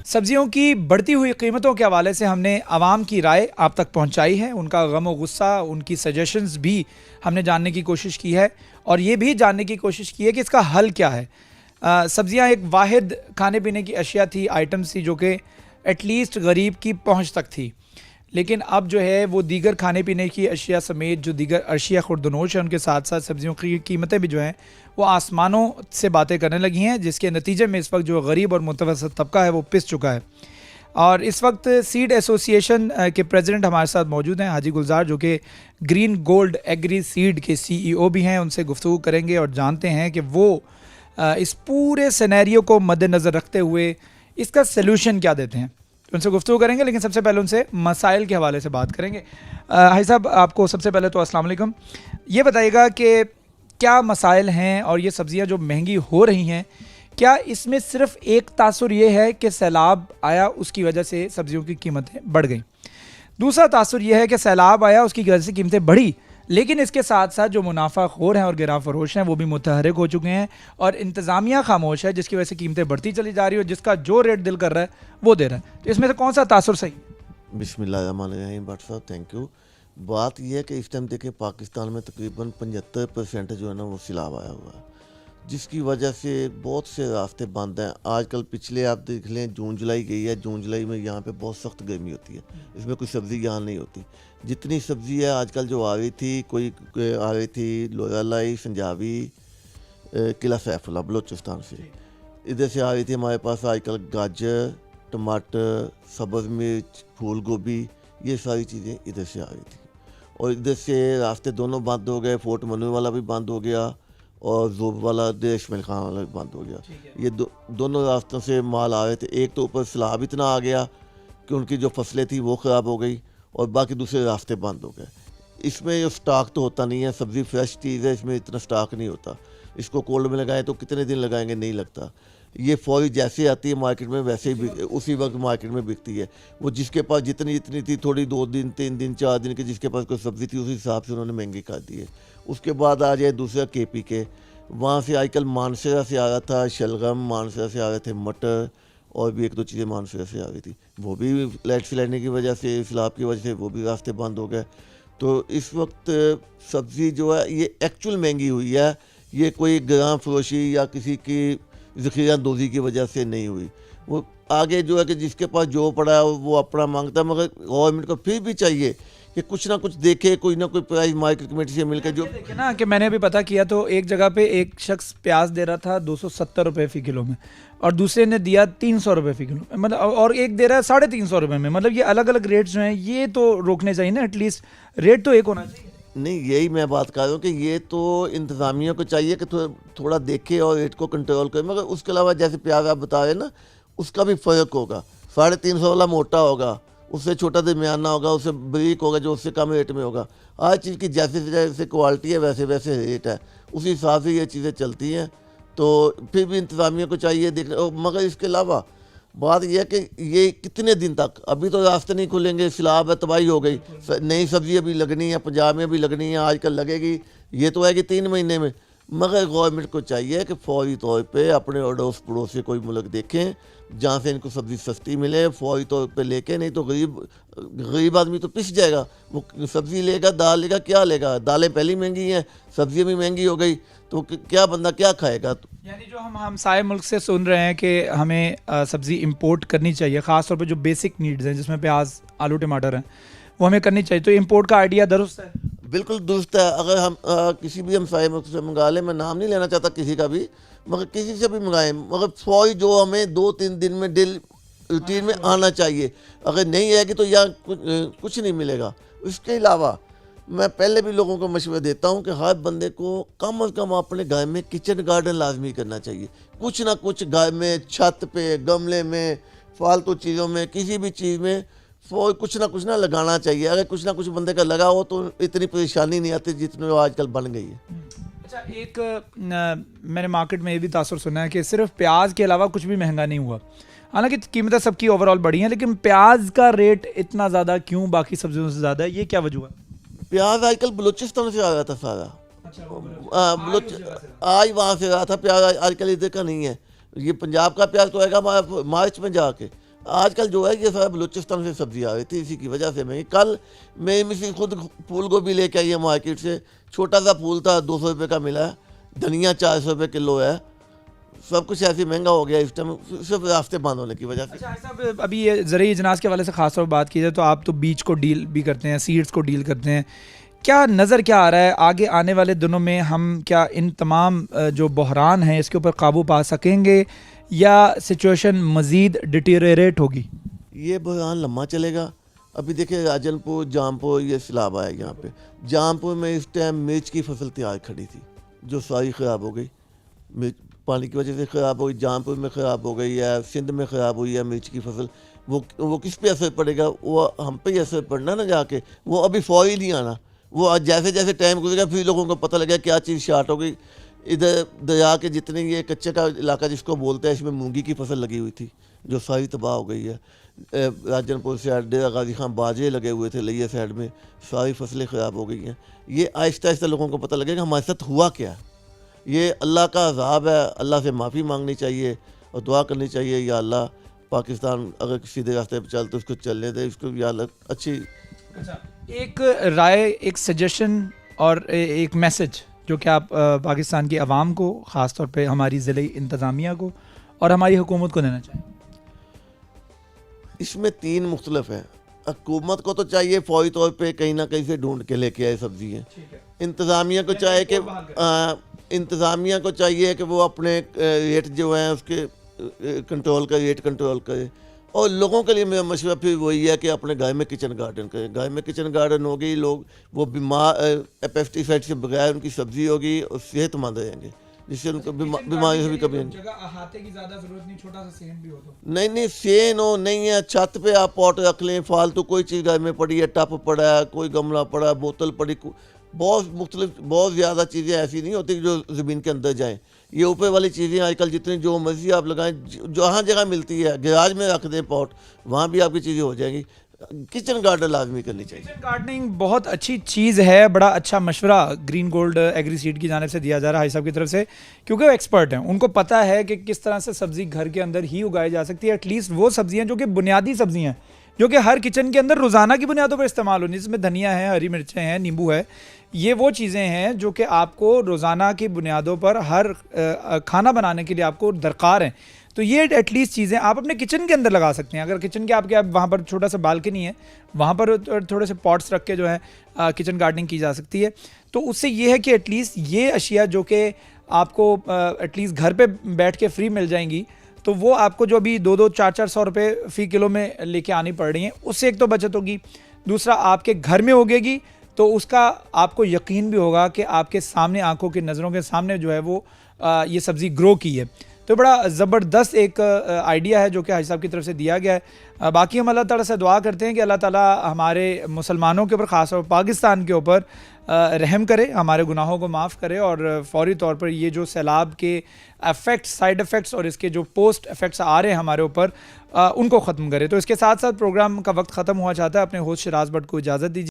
سبزیوں کی بڑھتی ہوئی قیمتوں کے حوالے سے ہم نے عوام کی رائے آپ تک پہنچائی ہے، ان کا غم و غصہ، ان کی سجیشنز بھی ہم نے جاننے کی کوشش کی ہے، اور یہ بھی جاننے کی کوشش کی ہے کہ اس کا حل کیا ہے۔ سبزیاں ایک واحد کھانے پینے کی اشیاء تھی، آئٹمز تھی جو کہ ایٹ لیسٹ غریب کی پہنچ تک تھی، لیکن اب جو ہے وہ دیگر کھانے پینے کی اشیاء سمیت جو دیگر اشیاء خوردنوش ہیں ان کے ساتھ ساتھ سبزیوں کی قیمتیں بھی جو ہیں وہ آسمانوں سے باتیں کرنے لگی ہیں، جس کے نتیجے میں اس وقت جو غریب اور متوسط طبقہ ہے وہ پس چکا ہے۔ اور اس وقت سیڈ ایسوسی ایشن کے پریزیڈنٹ ہمارے ساتھ موجود ہیں، حاجی گلزار، جو کہ گرین گولڈ ایگری سیڈ کے CEO بھی ہیں۔ ان سے گفتگو کریں گے اور جانتے ہیں کہ وہ اس پورے سینیریو کو مد نظر رکھتے ہوئے اس کا سلوشن کیا دیتے ہیں۔ ان سے گفتگو کریں گے، لیکن سب سے پہلے ان سے مسائل کے حوالے سے بات کریں گے۔ حاجی صاحب، آپ کو سب سے پہلے تو السلام علیکم۔ یہ بتائیے گا کہ کیا مسائل ہیں، اور یہ سبزیاں جو مہنگی ہو رہی ہیں، کیا اس میں صرف ایک تاثر یہ ہے کہ سیلاب آیا اس کی وجہ سے سبزیوں کی قیمتیں بڑھ گئیں؟ دوسرا تاثر یہ ہے کہ سیلاب آیا اس کی وجہ سے قیمتیں بڑھی، لیکن اس کے ساتھ ساتھ جو منافع خور ہیں اور گراں فروش ہیں وہ بھی متحرک ہو چکے ہیں، اور انتظامیہ خاموش ہے، جس کی وجہ سے قیمتیں بڑھتی چلی جا رہی ہے، اور جس کا جو ریٹ دل کر رہا ہے وہ دے رہا ہے۔ تو اس میں سے کون سا تاثر صحیح؟ بسم اللہ الرحمن الرحیم۔ بٹ صاحب تھینک یو۔ بات یہ ہے کہ اس ٹائم دیکھیں پاکستان میں تقریباً 75% جو ہے نا وہ سیلاب آیا ہوا ہے، جس کی وجہ سے بہت سے راستے بند ہیں۔ آج کل پچھلے آپ دیکھ لیں جون جولائی گئی ہے، جون جولائی میں یہاں پہ بہت سخت گرمی ہوتی ہے، اس میں کوئی سبزی یہاں نہیں ہوتی۔ جتنی سبزی ہے آج کل جو آ رہی تھی، کوئی آ رہی تھی لورا لائی، سنجاوی، قلعہ سیف اللہ بلوچستان سے، ادھر سے آ رہی تھی ہمارے پاس آج کل گاجر، ٹماٹر، سبز مرچ، پھول گوبھی، یہ ساری چیزیں ادھر سے آ رہی تھیں، اور ادھر سے راستے دونوں بند ہو گئے۔ فورٹ منو والا بھی بند ہو گیا اور زوب والا دیش مل خان والا بھی بند ہو گیا۔ یہ دونوں راستوں سے مال آ رہے تھے۔ ایک تو اوپر سیلاب اتنا آ گیا کہ ان کی جو فصلیں تھیں وہ خراب ہو گئی، اور باقی دوسرے راستے بند ہو گئے۔ اس میں جو سٹاک تو ہوتا نہیں ہے، سبزی فریش چیز ہے، اس میں اتنا سٹاک نہیں ہوتا۔ اس کو کولڈ میں لگائیں تو کتنے دن لگائیں گے، نہیں لگتا۔ یہ فوری جیسے آتی ہے مارکیٹ میں ویسے ہی اسی وقت مارکیٹ میں بکتی ہے۔ وہ جس کے پاس جتنی تھی، تھوڑی 2 دن 3 دن 4 دن کی جس کے پاس کوئی سبزی تھی، اسی حساب سے انہوں نے مہنگی کر دی ہے۔ اس کے بعد آ جائے دوسرا KP کے، وہاں سے آج کل مانسیرا سے آ رہا تھا شلغم، مانسیرا سے آ رہے تھے مٹر، اور بھی 1-2 چیزیں مانسیرا سے آ رہی تھی، وہ بھی لائٹ سلائڈنگ کی وجہ سے، سیلاب کی وجہ سے وہ بھی راستے بند ہو گئے۔ تو اس وقت سبزی جو ہے یہ ایکچوئل مہنگی ہوئی ہے، یہ کوئی گراں فروشی یا کسی کی ذخیرہ اندوزی کی وجہ سے نہیں ہوئی۔ وہ آگے جو ہے کہ جس کے پاس جو پڑا ہے وہ اپنا مانگتا ہے، مگر گورنمنٹ کو پھر بھی چاہیے کہ کچھ نہ کچھ دیکھے، کوئی نہ کوئی پرائز مارکیٹ کمیٹی سے مل کے جو دیکھیں نا کہ میں نے ابھی پتہ کیا تو ایک جگہ پہ ایک شخص پیاز دے رہا تھا 270 روپے فی کلو میں، اور دوسرے نے دیا 300 روپے فی کلو میں، مطلب، اور ایک دے رہا ہے 350 روپے میں۔ مطلب یہ الگ الگ ریٹس جو ہیں یہ تو روکنے چاہیے نا، ایٹ لیسٹ ریٹ تو ایک ہونا چاہیے۔ نہیں، یہی میں بات کر رہا ہوں کہ یہ تو انتظامیہ کو چاہیے کہ تھوڑا دیکھے اور ریٹ کو کنٹرول کرے، مگر اس کے علاوہ جیسے پیاز آپ بتا رہے ہیں نا، اس کا بھی فرق ہوگا۔ 350 والا موٹا ہوگا، اس سے چھوٹا درمیانہ ہوگا، اس سے بریک ہوگا جو اس سے کم ریٹ میں ہوگا۔ ہر چیز کی جیسے کوالٹی ہے ویسے ویسے ریٹ ہے، اسی حساب سے یہ چیزیں چلتی ہیں۔ تو پھر بھی انتظامیہ کو چاہیے دیکھنا، مگر اس کے علاوہ بات یہ ہے کہ یہ کتنے دن تک، ابھی تو راستے نہیں کھلیں گے، سیلاب ہے، تباہی ہو گئی، نئی سبزی ابھی لگنی ہے، پنجاب میں بھی لگنی ہے، آج کل لگے گی، یہ تو ہے کہ 3 مہینے میں۔ مگر گورنمنٹ کو چاہیے کہ فوری طور پہ اپنے اڑوس پڑوس سے کوئی ملک دیکھیں جہاں سے ان کو سبزی سستی ملے، فوری طور پہ لے کے، نہیں تو غریب آدمی تو پس جائے گا۔ وہ سبزی لے گا، دال لے گا، کیا لے گا؟ دالیں پہلی مہنگی ہیں، سبزیاں بھی مہنگی ہو گئی، تو کیا بندہ کیا کھائے گا؟ یعنی جو ہم ہمسائے ملک سے سن رہے ہیں کہ ہمیں سبزی امپورٹ کرنی چاہیے، خاص طور پہ جو بیسک نیڈز ہیں جس میں پیاز، آلو، ٹماٹر ہیں، وہ ہمیں کرنی چاہیے، تو امپورٹ کا آئیڈیا درست ہے؟ بالکل درست ہے۔ اگر ہم کسی بھی ہمسائے ملک سے منگا لیں، میں نام نہیں لینا چاہتا کسی کا بھی، مگر کسی سے بھی منگائیں، مگر فوری جو ہمیں 2-3 دن میں ڈیلی روٹین میں آنا چاہیے۔ اگر نہیں آئے گی تو یہاں کچھ نہیں ملے گا۔ اس کے علاوہ میں پہلے بھی لوگوں کو مشورہ دیتا ہوں کہ ہر بندے کو کم از کم اپنے گھر میں کچن گارڈن لازمی کرنا چاہیے۔ کچھ نہ کچھ گھر میں، چھت پہ، گملے میں، فالتو چیزوں میں، کسی بھی چیز میں کچھ نہ لگانا چاہیے۔ اگر کچھ نہ کچھ بندے کا لگا ہو تو اتنی پریشانی نہیں آتی جتنی آج کل بن گئی ہے۔ اچھا، ایک میں نے مارکیٹ میں یہ بھی تاثر سنا ہے کہ صرف پیاز کے علاوہ کچھ بھی مہنگا نہیں ہوا، حالانکہ قیمتیں سب کی اوور آل بڑھی ہیں، لیکن پیاز کا ریٹ اتنا زیادہ کیوں باقی سبزیوں سے زیادہ ہے؟ یہ کیا وجہ ہے؟ پیاز آج کل بلوچستان سے آ رہا تھا سارا، آج وہاں سے رہا تھا پیاز، آج کل ادھر کا نہیں ہے۔ یہ پنجاب کا پیاز تو آئے گا مارچ میں جا کے، آج کل جو ہے یہ سارا بلوچستان سے سبزی آ رہی تھی، اسی کی وجہ سے میں کل میری مسز خود پھول گوبھی لے کے آئی ہے مارکیٹ سے، چھوٹا سا پھول تھا 200 روپے کا ملا ہے، دھنیا 400 روپے کلو ہے، سب کچھ ایسے مہنگا ہو گیا اس ٹائم صرف راستے بند ہونے کی وجہ سے۔ اچھا صاحب، ابھی یہ زرعی اجناس کے حوالے سے خاص طور پر بات کی جائے تو آپ تو بیج کو ڈیل بھی کرتے ہیں، سیڈز کو ڈیل کرتے ہیں، کیا نظر کیا آ رہا ہے آگے آنے والے دنوں میں ہم کیا ان تمام جو بحران ہیں اس کے اوپر قابو پا سکیں گے یا سچویشن مزید ڈیٹیریریٹ ہوگی؟ یہ بحران لمبا چلے گا۔ ابھی دیکھیں راجن پور، جامپور یہ سیلاب آیا یہاں پہ، جامپور میں اس ٹائم مرچ کی فصل تیار کھڑی تھی جو ساری خراب ہو گئی، مرچ پانی کی وجہ سے خراب ہوئی، جامپور میں خراب ہو گئی ہے، سندھ میں خراب ہوئی ہے مرچ کی فصل۔ وہ کس پہ اثر پڑے گا؟ وہ ہم پہ ہی اثر پڑنا نا جا کے، وہ ابھی فوری نہیں آنا، وہ جیسے جیسے ٹائم گزرے گا پھر لوگوں کو پتہ لگا کیا چیز شارٹ ہو گئی۔ ادھر دریا کے جتنے یہ کچے کا علاقہ جس کو بولتے ہیں، اس میں مونگی کی فصل لگی ہوئی تھی جو ساری تباہ ہو گئی ہے۔ راجن پور سائڈ ڈیرہ غازی خان باجرے لگے ہوئے تھے لئیے سائڈ میں، ساری فصلیں خراب ہو گئی ہیں۔ یہ آہستہ آہستہ لوگوں کو پتہ لگے گا ہمارے ساتھ ہوا کیا ہے۔ یہ اللہ کا عذاب ہے، اللہ سے معافی مانگنی چاہیے اور دعا کرنی چاہیے، یا اللہ پاکستان اگر سیدھے راستے پہ چلتے اس کو چلنے دے، اس کو یا اللہ اچھی۔ ایک رائے، ایک سجیشن اور ایک میسج جو کہ آپ پاکستان کی عوام کو، خاص طور پہ ہماری ضلعی انتظامیہ کو اور ہماری حکومت کو دینا چاہیں؟ اس میں 3 مختلف ہیں۔ حکومت کو تو چاہیے فوری طور پہ کہیں نہ کہیں سے ڈھونڈ کے لے کے آئے سبزی ہیں۔ انتظامیہ کو چاہیے کہ وہ اپنے ریٹ جو ہیں اس کے ریٹ کنٹرول کرے، اور لوگوں کے لیے میرا مشورہ پھر وہی ہے کہ اپنے گھر میں کچن گارڈن کریں۔ گھر میں کچن گارڈن ہوگی، لوگ وہ پیسٹی سائڈ سے بغیر ان کی سبزی ہوگی اور صحت مند رہیں گے، جس سے ان کو بیماری سے بھی کبھی جگہ احاطے کی زیادہ ضرورت نہیں، چھوٹا سا سین بھی ہو تو نہیں سین ہو نہیں ہے، چھت پہ آپ پاٹ رکھ لیں، فالتو کوئی چیز گھر میں پڑی ہے، ٹپ پڑا ہے، کوئی گملہ پڑا ہے، بوتل پڑی، بہت زیادہ چیزیں ایسی نہیں ہوتی جو زمین کے اندر جائیں۔ یہ اوپر والی چیزیں آج کل جتنی جو مرضی آپ لگائیں، جہاں جگہ ملتی ہے، گیراج میں رکھ دیں پاٹ، وہاں بھی آپ کی چیزیں ہو جائیں گی۔ کچن گارڈن لازمی کرنی چاہیے۔ کچن گارڈننگ بہت اچھی چیز ہے، بڑا اچھا مشورہ گرین گولڈ ایگری سیڈ کی جانب سے دیا جا رہا ہے حاجی صاحب کی طرف سے، کیونکہ وہ ایکسپرٹ ہیں، ان کو پتہ ہے کہ کس طرح سے سبزی گھر کے اندر ہی اگائی جا سکتی ہے، ایٹ لیسٹ وہ سبزیاں جو کہ بنیادی سبزیاں ہیں جو کہ ہر کچن کے اندر روزانہ کی بنیادوں پر استعمال ہونی، جس میں دھنیا ہے، ہری مرچیں ہیں، نیمبو ہے، یہ وہ چیزیں ہیں جو کہ آپ کو روزانہ کی بنیادوں پر ہر کھانا بنانے کے لیے آپ کو درکار ہیں۔ تو یہ ایٹ لیسٹ چیزیں آپ اپنے کچن کے اندر لگا سکتے ہیں۔ اگر کچن کے آپ کے وہاں پر چھوٹا سا بالکنی ہے، وہاں پر تھوڑے سے پاٹس رکھ کے جو ہے کچن گارڈننگ کی جا سکتی ہے، تو اس سے یہ ہے کہ ایٹ لیسٹ یہ اشیاء جو کہ آپ کو ایٹ لیسٹ گھر پہ بیٹھ کے فری مل جائیں گی، تو وہ آپ کو جو ابھی 200-400 روپے فی کلو میں لے کے آنی پڑ رہی ہیں، اس سے ایک تو بچت ہوگی، دوسرا آپ کے گھر میں اگے گی تو اس کا آپ کو یقین بھی ہوگا کہ آپ کے سامنے، آنکھوں کی نظروں کے سامنے جو ہے وہ یہ سبزی گرو کی ہے۔ تو بڑا زبردست ایک آئیڈیا ہے جو کہ حاجی صاحب کی طرف سے دیا گیا ہے۔ باقی ہم اللہ تعالیٰ سے دعا کرتے ہیں کہ اللہ تعالیٰ ہمارے مسلمانوں کے اوپر، خاص طور پر پاکستان کے اوپر رحم کرے، ہمارے گناہوں کو معاف کرے، اور فوری طور پر یہ جو سیلاب کے ایفیکٹس، سائیڈ ایفیکٹس اور اس کے جو پوسٹ ایفیکٹس آ رہے ہیں ہمارے اوپر، ان کو ختم کرے۔ تو اس کے ساتھ ساتھ پروگرام کا وقت ختم ہوا چاہتا ہے، اپنے ہوسٹ شراز بٹ کو اجازت دیجیے۔